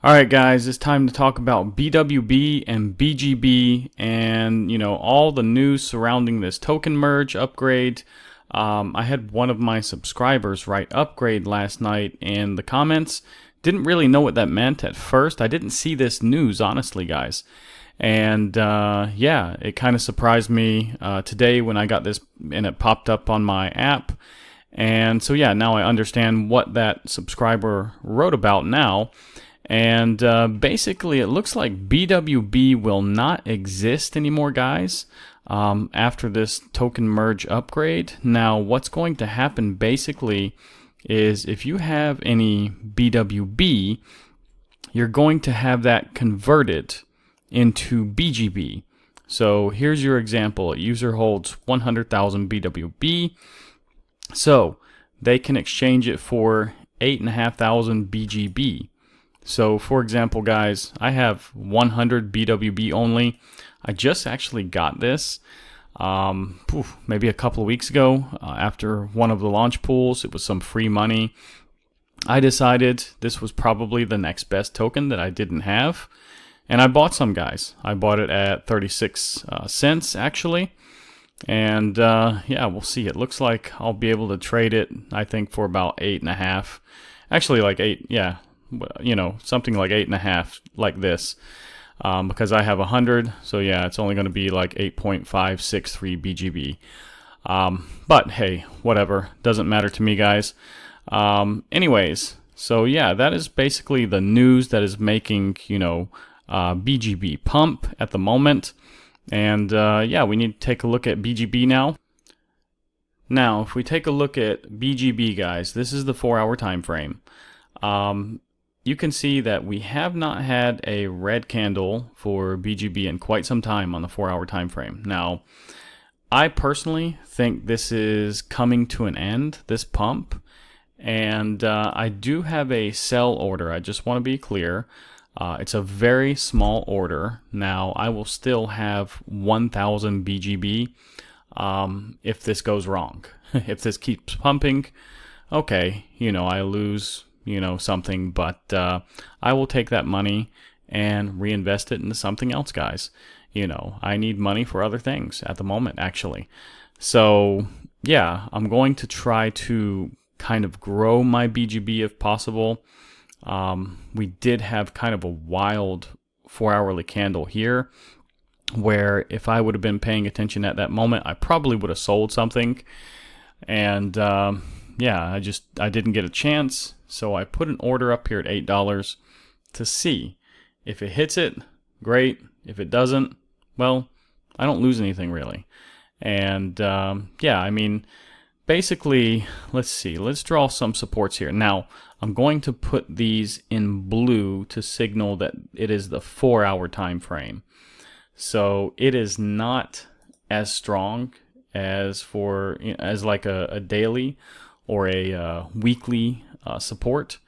Alright guys, it's time to talk about BWB and BGB and all the news surrounding this token merge upgrade. I had one of my subscribers write upgrade last night in the comments. Didn't really know what that meant at first. I didn't see this news, honestly, guys. And yeah, it kind of surprised me today when I got this and it popped up on my app. And so yeah, now I understand what that subscriber wrote about now. And basically, it looks like BWB will not exist anymore, guys, after this token merge upgrade. Now, what's going to happen basically is if you have any BWB, you're going to have that converted into BGB. So here's your example. A user holds 100,000 BWB. So they can exchange it for 8,500 BGB. So for example, guys, I have 100 BWB only. I just actually got this maybe a couple of weeks ago after one of the launch pools. It was some free money. I decided this was probably the next best token that I didn't have. And I bought some, guys. I bought it at 36 cents actually. And yeah, we'll see. It looks like I'll be able to trade it, I think, for about 8.5. Actually, like 8, yeah. Something like 8.5 like this, because I have 100, so yeah, it's only going to be like 8.563 BGB. But hey, whatever, doesn't matter to me, guys. Anyways, so yeah, that is basically the news that is making BGB pump at the moment. And yeah, we need to take a look at BGB now. Now, if we take a look at BGB, guys, this is the 4-hour time frame. You can see that we have not had a red candle for BGB in quite some time on the 4-hour time frame. Now, I personally think this is coming to an end, this pump, and I do have a sell order. I just want to be clear. It's a very small order. Now, I will still have 1,000 BGB if this goes wrong. If this keeps pumping, okay, I lose something, but I will take that money and reinvest it into something else, guys. I need money for other things at the moment, actually. So yeah, I'm going to try to kind of grow my BGB if possible. We did have kind of a wild 4-hourly candle here where if I would have been paying attention at that moment, I probably would have sold something. And yeah, I didn't get a chance. So I put an order up here at $8 to see if it hits it, great. If it doesn't, well, I don't lose anything really. And yeah, I mean, basically, let's see. Let's draw some supports here. Now, I'm going to put these in blue to signal that it is the 4-hour time frame. So it is not as strong as like a daily or a weekly support.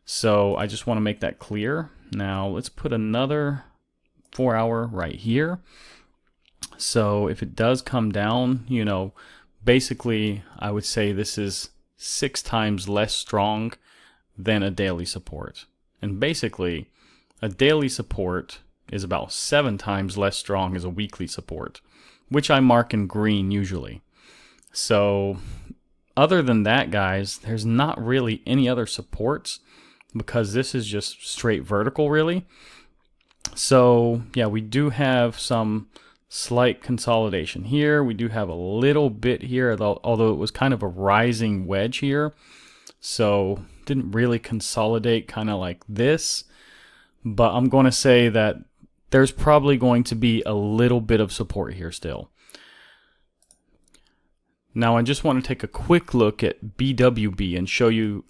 So I just want to make that clear. Now let's put another 4-hour right here. So if it does come down, basically I would say this is 6 times less strong than a daily support. And basically a daily support is about 7 times less strong as a weekly support, which I mark in green usually. So other than that, guys, there's not really any other supports because this is just straight vertical, really. So yeah, we do have some slight consolidation here. We do have a little bit here, although it was kind of a rising wedge here. So didn't really consolidate kind of like this. But I'm going to say that there's probably going to be a little bit of support here still. Now I just want to take a quick look at BWB and show you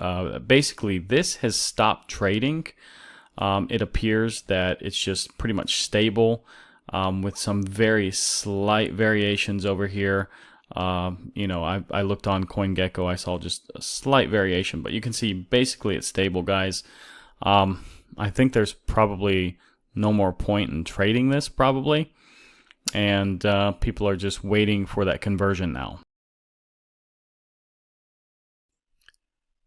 basically this has stopped trading. It appears that it's just pretty much stable with some very slight variations over here. I looked on CoinGecko, I saw just a slight variation, but you can see basically it's stable, guys. I think there's probably no more point in trading this probably, and people are just waiting for that conversion now.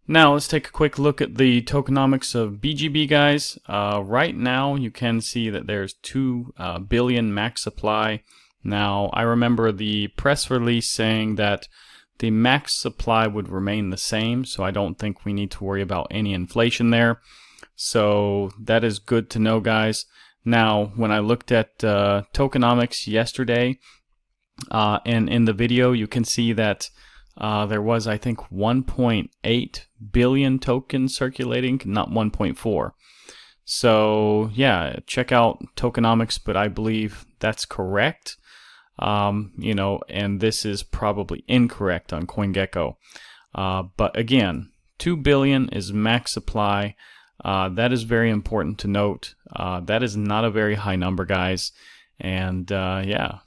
Now let's take a quick look at the tokenomics of BGB, guys. Right now you can see that there's 2 billion max supply. Now I remember the press release saying that the max supply would remain the same, so I don't think we need to worry about any inflation there. So that is good to know, guys. Now when I looked at tokenomics yesterday, and in the video you can see that there was, I think, 1.8 billion tokens circulating, not 1.4. So yeah, check out tokenomics, but I believe that's correct. And this is probably incorrect on CoinGecko. But again, 2 billion is max supply. That is very important to note. That is not a very high number, guys. And yeah.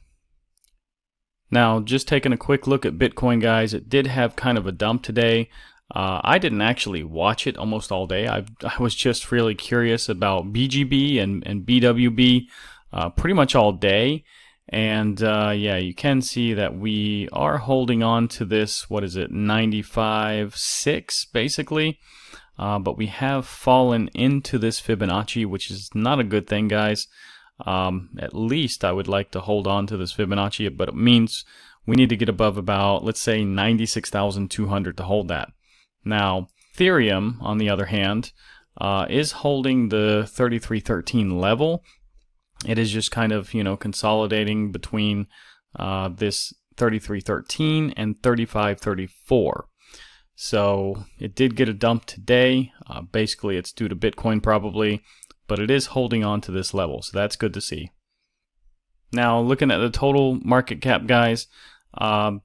Now, just taking a quick look at Bitcoin, guys, it did have kind of a dump today. I didn't actually watch it almost all day. I was just really curious about BGB and BWB pretty much all day. And yeah, you can see that we are holding on to this, what is it, 95.6 basically. But we have fallen into this Fibonacci, which is not a good thing, guys. At least I would like to hold on to this Fibonacci, but it means we need to get above about, let's say, 96,200 to hold that. Now, Ethereum, on the other hand, is holding the 3313 level. It is just kind of, consolidating between this 3313 and 3534. So it did get a dump today. Basically, it's due to Bitcoin probably, but it is holding on to this level, so that's good to see. Now, looking at the total market cap, guys,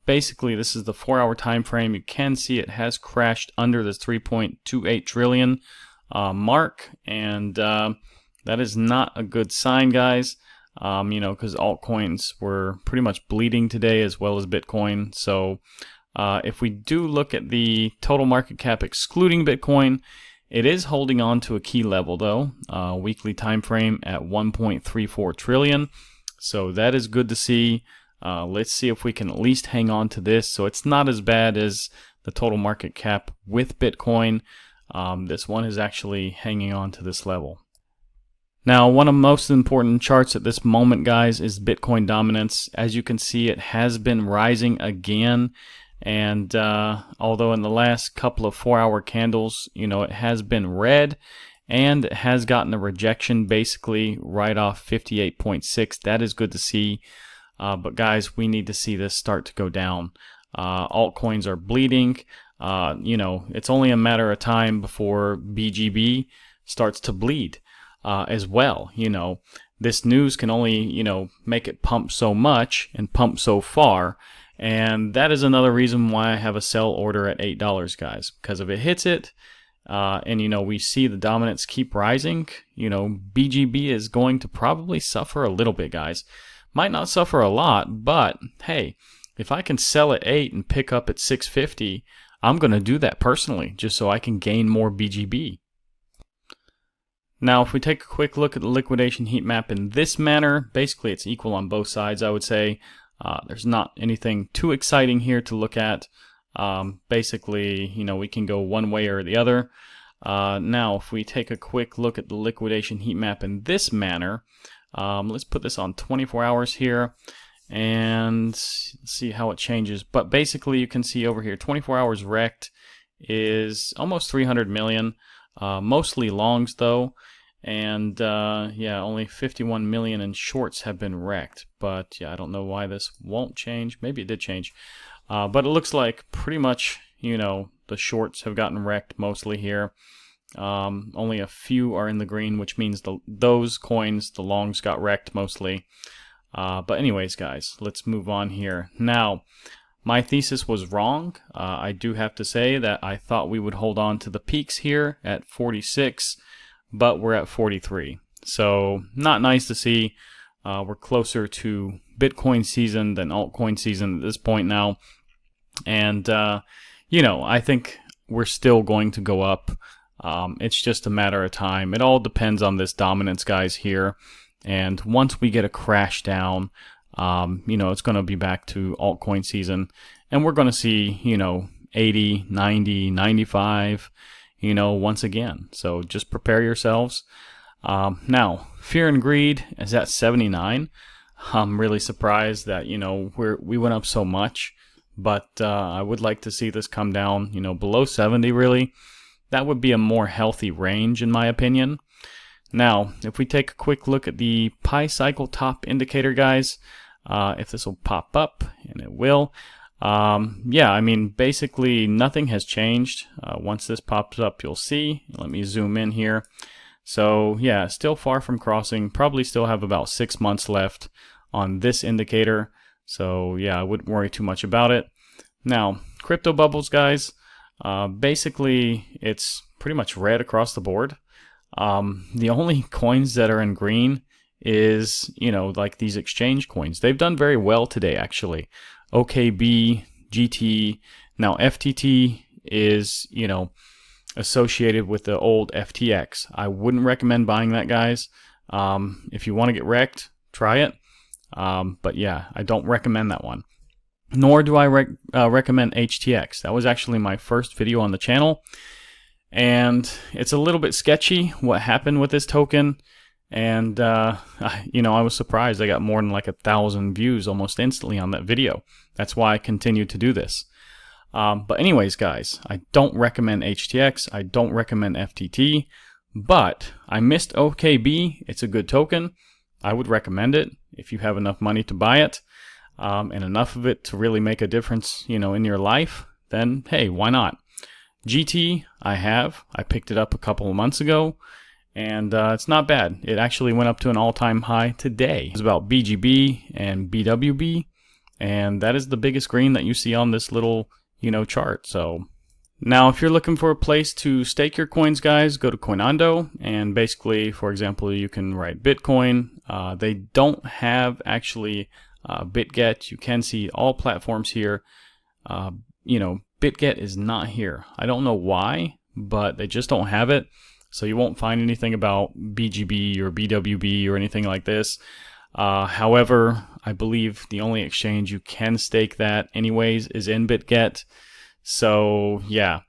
basically this is the 4-hour time frame. You can see it has crashed under this 3.28 trillion mark, and that is not a good sign, guys. Because altcoins were pretty much bleeding today, as well as Bitcoin. So if we do look at the total market cap excluding Bitcoin, it is holding on to a key level, though, weekly time frame at 1.34 trillion. So that is good to see. Let's see if we can at least hang on to this. So it's not as bad as the total market cap with Bitcoin. This one is actually hanging on to this level. Now, one of the most important charts at this moment, guys, is Bitcoin dominance. As you can see, it has been rising again. And although in the last couple of 4-hour candles, it has been red, and it has gotten a rejection basically right off 58.6. That is good to see. But guys, we need to see this start to go down. Altcoins are bleeding. It's only a matter of time before BGB starts to bleed as well. This news can only, make it pump so much and pump so far. And that is another reason why I have a sell order at $8, guys. Because if it hits it, and we see the dominance keep rising, BGB is going to probably suffer a little bit, guys. Might not suffer a lot, but hey, if I can sell at 8 and pick up at 650, I'm going to do that personally, just so I can gain more BGB. Now, if we take a quick look at the liquidation heat map in this manner, basically it's equal on both sides, I would say. There's not anything too exciting here to look at. Basically, we can go one way or the other. Now, if we take a quick look at the liquidation heat map in this manner, let's put this on 24 hours here and see how it changes. But basically, you can see over here, 24 hours wrecked is almost 300 million, mostly longs though. And yeah, only 51 million in shorts have been wrecked. But yeah, I don't know why this won't change. Maybe it did change. But it looks like pretty much, the shorts have gotten wrecked mostly here. Only a few are in the green, which means those coins, the longs, got wrecked mostly. But anyways, guys, let's move on here. Now, my thesis was wrong. I do have to say that I thought we would hold on to the peaks here at 46. But we're at 43. So not nice to see. We're closer to Bitcoin season than altcoin season at this point now. And, I think we're still going to go up. It's just a matter of time. It all depends on this dominance, guys, here. And once we get a crash down, it's going to be back to altcoin season. And we're going to see, 80, 90, 95, once again. So just prepare yourselves. Now, fear and greed is at 79. I'm really surprised that, we went up so much, but I would like to see this come down, below 70 really. That would be a more healthy range in my opinion. Now, if we take a quick look at the Pi Cycle top indicator, guys, if this will pop up, and it will, yeah, I mean, basically nothing has changed. Once this pops up, you'll see. Let me zoom in here. So yeah, still far from crossing. Probably still have about 6 months left on this indicator. So yeah, I wouldn't worry too much about it. Now, crypto bubbles, guys, basically it's pretty much red across the board. The only coins that are in green is, like these exchange coins. They've done very well today, actually. OKB, GT, now FTT is, associated with the old FTX. I wouldn't recommend buying that, guys. If you want to get wrecked, try it. But yeah, I don't recommend that one. Nor do I recommend HTX. That was actually my first video on the channel. And it's a little bit sketchy what happened with this token. And, I was surprised. I got more than like 1,000 views almost instantly on that video. That's why I continued to do this. But anyways, guys, I don't recommend HTX. I don't recommend FTT. But I missed OKB. It's a good token. I would recommend it if you have enough money to buy it. And enough of it to really make a difference, in your life. Then, hey, why not? GT, I picked it up a couple of months ago, and it's not bad. It actually went up to an all-time high today. It's about BGB and BWB, and that is the biggest green that you see on this little, chart. So now, if you're looking for a place to stake your coins, guys, go to Coinando, and basically, for example, you can write Bitcoin. They don't have actually Bitget. You can see all platforms here. Bitget is not here. I don't know why, but they just don't have it. So you won't find anything about BGB or BWB or anything like this. However, I believe the only exchange you can stake that anyways is in Bitget. So yeah.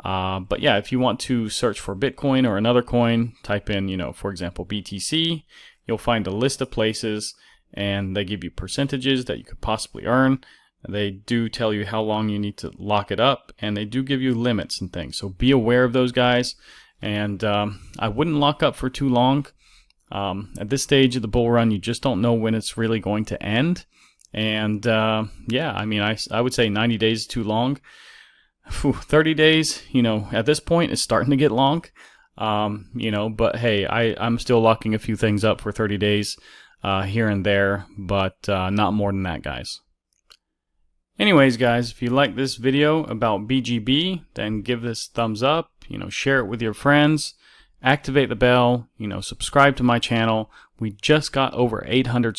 But yeah, if you want to search for Bitcoin or another coin, type in, for example, BTC. You'll find a list of places, and they give you percentages that you could possibly earn. They do tell you how long you need to lock it up, and they do give you limits and things. So be aware of those, guys. And I wouldn't lock up for too long. At this stage of the bull run, you just don't know when it's really going to end. And yeah, I mean, I would say 90 days is too long. 30 days, at this point, it's starting to get long. But hey, I'm still locking a few things up for 30 days here and there, but not more than that, guys. Anyways, guys, if you like this video about BGB, then give this a thumbs up, share it with your friends, activate the bell, subscribe to my channel. We just got over 800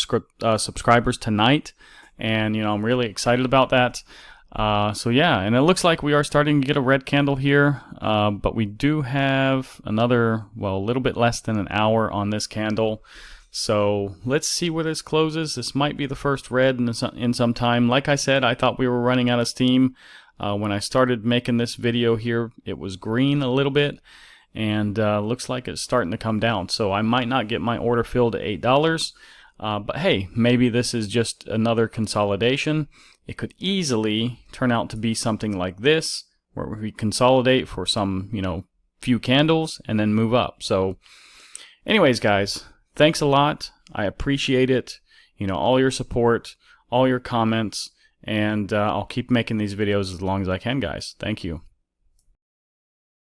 subscribers tonight, and, I'm really excited about that. So yeah, and it looks like we are starting to get a red candle here, but we do have another, a little bit less than an hour on this candle. So let's see where this closes. This might be the first red in some time. Like I said, I thought we were running out of steam. When I started making this video here, it was green a little bit, and looks like it's starting to come down. So I might not get my order filled at $8. But hey, maybe this is just another consolidation. It could easily turn out to be something like this, where we consolidate for some, few candles and then move up. So anyways, guys, thanks a lot. I appreciate it. All your support, all your comments, and I'll keep making these videos as long as I can, guys. Thank you.